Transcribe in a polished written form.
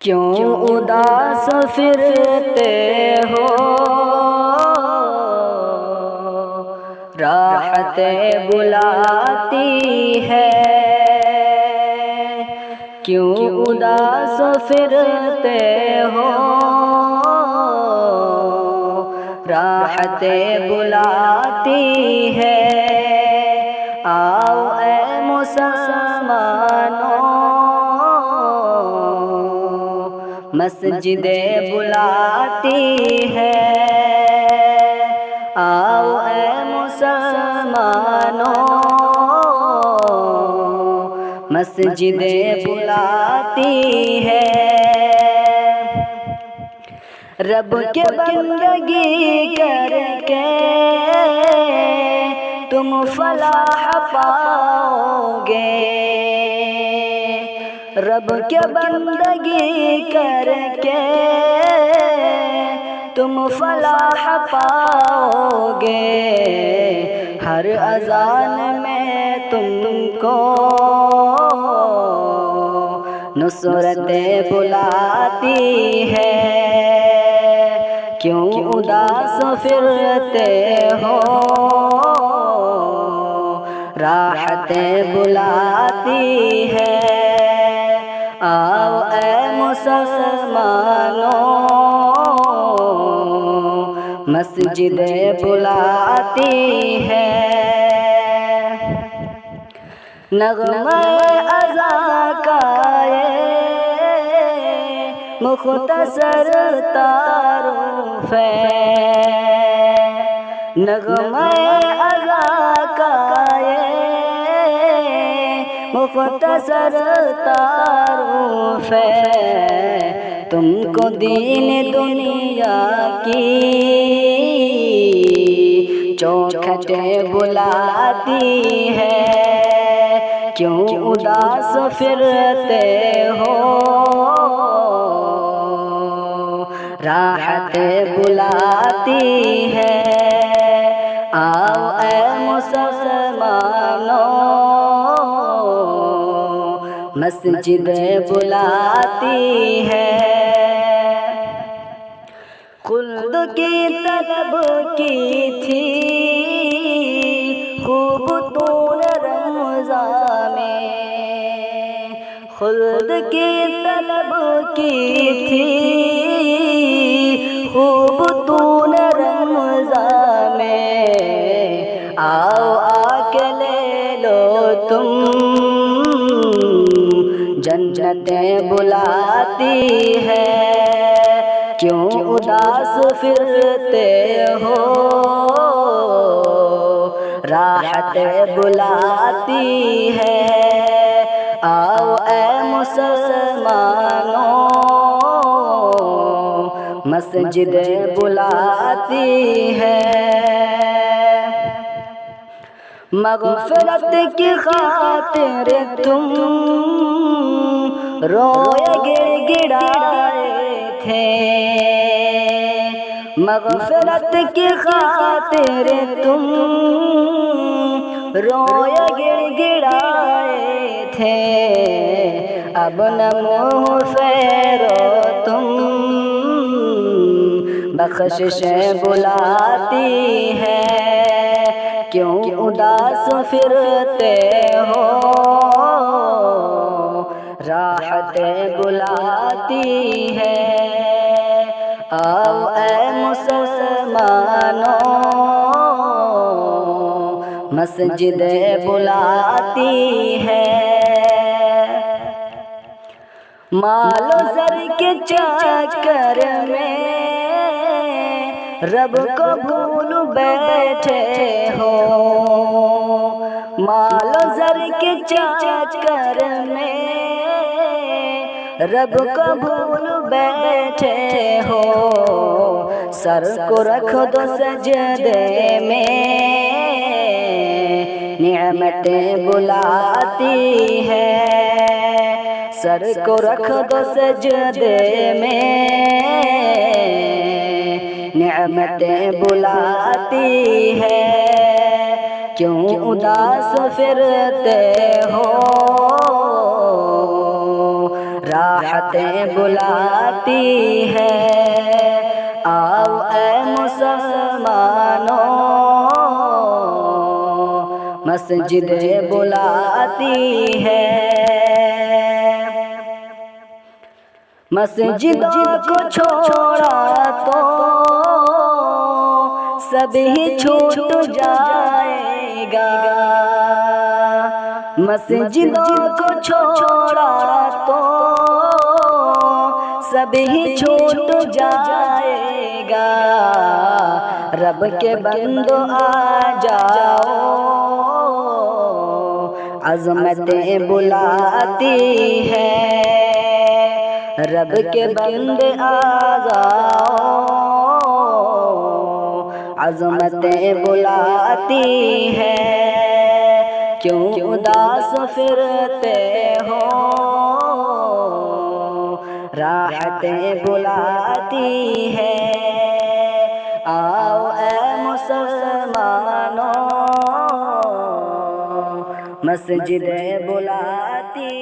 क्यों उदास फिरते हो, राहतें बुलाती है। क्यों उदास फिरते हो, राहतें बुलाती है। आओ ऐ मुसलमानों, मस्जिदे बुलाती है। आओ ऐ मुसलमानों, मस्जिदे बुलाती है। रब के बंदगी करके तुम फलाह पाओगे। रब के बंदगी करके तुम फलाह पाओगे। हर अज़ान में तुमको नुसरतें बुलाती है। क्यों उदास फिरते हो, राहतें बुलाती है। आओ ऐ मुसलमानों, मस्जिदें बुलाती है। नग़्मा अज़ा का मुख़्तसर तारुफ़ है। नग़्मा अज़ा का मुख़्तसर तारुफ़ है। तुमको दीन दुनिया की चौखटें बुलाती है। क्यों उदास फिरते हो, राहतें बुलाती है। आओ ऐ मुसलमानों, मस्जिदें बुलाती है। खुल्द की तलब की थी खूब तूने रमज़ां में। खुल्द की तलब की थी खूब तूने रमज़ां में। आओ आके ले लो तुम, जन्नतें बुलाती है। क्यों उदास फिरते हो, राहतें बुलाती है। आओ ऐ मुसलमानों, मस्जिदें बुलाती है। मग़फ़िरत की खातिर तुम रोए गिड़गिड़ाए थे। मग़फ़िरत की खातिर तुम रोए गिड़गिड़ाए थे। अब न मुँह फेरो तुम, बख़्शिशें बुलाती है। क्यों उदास फिरते हो, राहतें बुलाती है। आओ ऐ मुसलमानों, मस्जिदें बुलाती है। मालो ज़र के चक्कर में रब को भूल बैठे हो। मालो ज़र के चक्कर में रब को भूल बैठे हो। सर को रख दो सजदे में, निअमतें बुलाती है। सर को रख दो सजदे में, निअमतें बुलाती है। क्यों उदास फिरते हो, राहतें बुलाती है। आओ ऐ मुसलमानों, मस्जिदें बुलाती है। मस्जिदों को छोड़ा तो सभी छूट जाएगा। मस्जिदों को छोड़ा तो सभी छूट जाएगा। रब के बंदो आ जाओ, अज़मतें बुलाती है। रब के बंदे आ जाओ, अज़मतें बुलाती है। क्यों उदास फिरते हो, राहतें बुलाती है। आओ ऐ मुसलमानों, मस्जिदें बुलाती